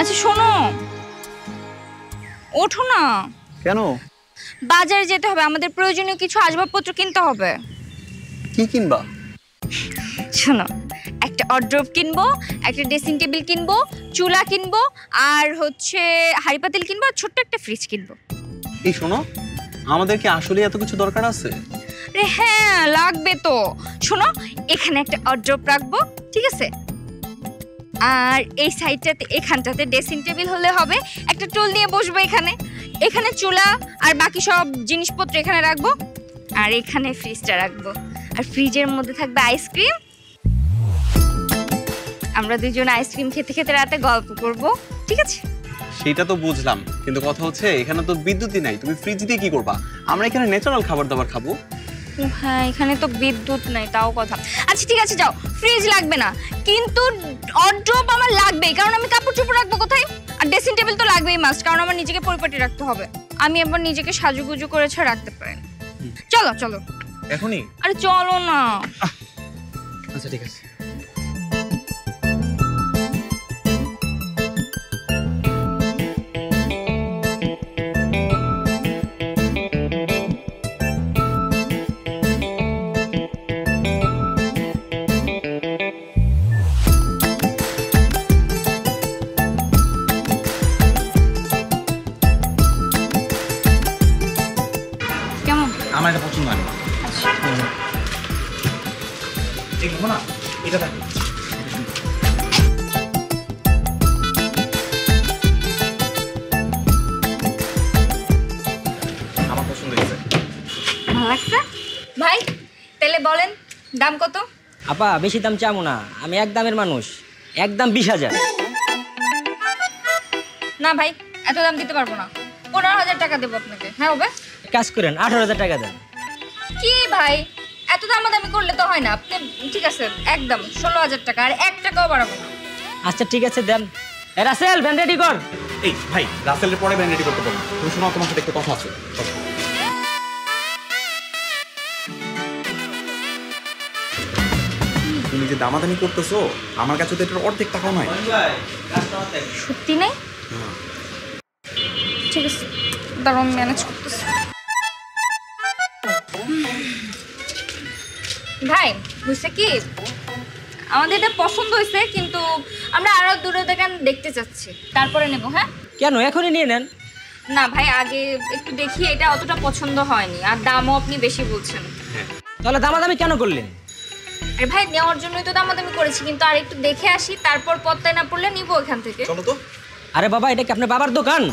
আচ্ছা শোনো, ওঠো না। কেন? বাজারে যেতে হবে, আমাদের প্রয়োজনীয় কিছু আসবাবপত্র কিনতে হবে। কি কিনবা? শোনো, একটা ওয়ারড্রোব কিনবো, একটা ড্রেসিং টেবিল কিনবো, চুলা কিনবো, আর হচ্ছে হাঁড়ি পাতিল কিনবো, আর ছোট্ট একটা ফ্রিজ কিনবো। এই শোনো, আমাদের কি আসলে এত কিছু দরকার আছে? আরে হ্যাঁ, লাগবে তো। শোনো, এখানে একটা ওয়ারড্রোব রাখবো, ঠিক আছে? আর এই সাইডটাতে, এখানটাতে ড্রেসিং টেবিল হলে হবে, একটা টুল নিয়ে বসবো এখানে, এখানে চুলা আর বাকি সব জিনিসপত্র এখানে রাখবো, আর এখানে ফ্রিজটা রাখবো, আর ফ্রিজের মধ্যে থাকবে আইসক্রিম। আমরা দুজন আইসক্রিম খেতে খেতে রাতে গল্প করব, ঠিক আছে? সেটা তো বুঝলাম, কিন্তু কথা হচ্ছে এখানে তো বিদ্যুৎই নাই, তুমি ফ্রিজ দিয়ে কি করবা? আমরা এখানে ন্যাচারাল খাবার দাবার খাবো। হ্যাঁ, এখানে তো বিদ্যুৎ নাই, তাও কথা। আচ্ছা ঠিক আছে, যাও, ফ্রিজ লাগবে না, কিন্তু ওয়ারড্রোব আমার লাগবেই, কারণ আমি কাপড় চোপড় রাখবো কোথায়? আর ড্রেসিং টেবিল তো লাগবেই মাস্ট, কারণ আমার নিজেকে পরিপাটি রাখতে হবে। আমি এবার নিজেকে সাজুগুজু করে ছাড়া রাখতে পারি না। চলো চলো এখনই? আরে চলো না। আচ্ছা ঠিক আছে। আমার এটা পছন্দ হয় না। দেখবো না, এটা দেখো। আমার পছন্দ হয়েছে। ভালো লাগছে ভাই? তাহলে বলেন দাম কত? আপা বেশি দাম চাবো না, আমি এক দামের মানুষ, একদম 20,000। না ভাই, এত দাম দিতে পারবো না, 15,000 টাকা দেবো আপনাকে। হ্যাঁ হবে? কাজ করেন 18,000 টাকা দেন। কি ভাই, এত দামাদামি করলে তো হয় না। আপনি ঠিক আছে, একদম 16,000 টাকা, আর 1 টাকাও বাড়াবো না। আচ্ছা ঠিক আছে দেন। রাসেল ভ্যান রেডি কর। এই ভাই, রাসেলের পরে ভ্যান রেডি করতে পারবো। তুমি শোনো, তোমার সাথে একটু কথা আছে। তুমি যে দামাদামি করতেছো, আমার কাছে তো এটার অর্ধেক টাকাও নাই। সত্যি নাই? ঠিক আছে, দাঁড়াও, আমি ম্যানেজ করতেছি। ভাই বুঝছে কি, আমাদের এটা পছন্দ হয়েছে, কিন্তু আমরা আরো দূরে দোকান দেখতে চাচ্ছি, তারপরে নেব। হ্যাঁ কেন, এখনই নিয়ে নেন। না ভাই, আগে একটু দেখি, এটা অতটা পছন্দ হয়নি, আর দামও আপনি বেশি বলছেন। তাহলে দামাদামি কেন করলেন? আরে ভাই, নেওয়ার জন্যই তো দামাদামি করেছি, কিন্তু আর একটু দেখে আসি, তারপর পত্তায় না পড়লে নিবো এখান থেকে। চলো তো। আরে বাবা, এটা কি আপনার বাবার দোকান?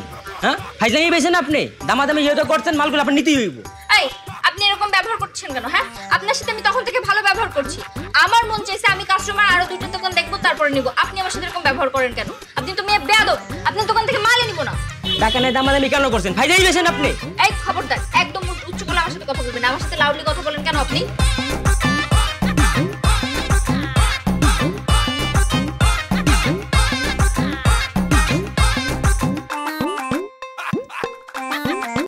হ্যাঁ, ফাইজলামি বেছেন আপনি, দামাদামি যেহেতু করছেন, মালগুলো আপনি নিতেই হইব। এই, আপনি এরকম ব্যবহার করছেন কেন? হ্যাঁ, আপনার সাথে আমি তখন থেকে ভালো ব্যবহার করছি, আমার মন চাইছে আমি কাস্টমার আরো দুটো দোকান দেখবো, তারপরে নিব। আপনি আমার সাথে এরকম ব্যবহার করেন কেন? আপনি তো মেয়ে বেয়াদব, আপনার দোকান থেকে মালই নিব না। টাকা নেই, দামাদামি কেন করছেন? ফাইজলামি বেছেন আপনি। এই খবরদার, একদম উচ্চ গলায় আমার সাথে কথা বলবেন না। আমার সাথে লাউডলি কথা বলেন কেন আপনি?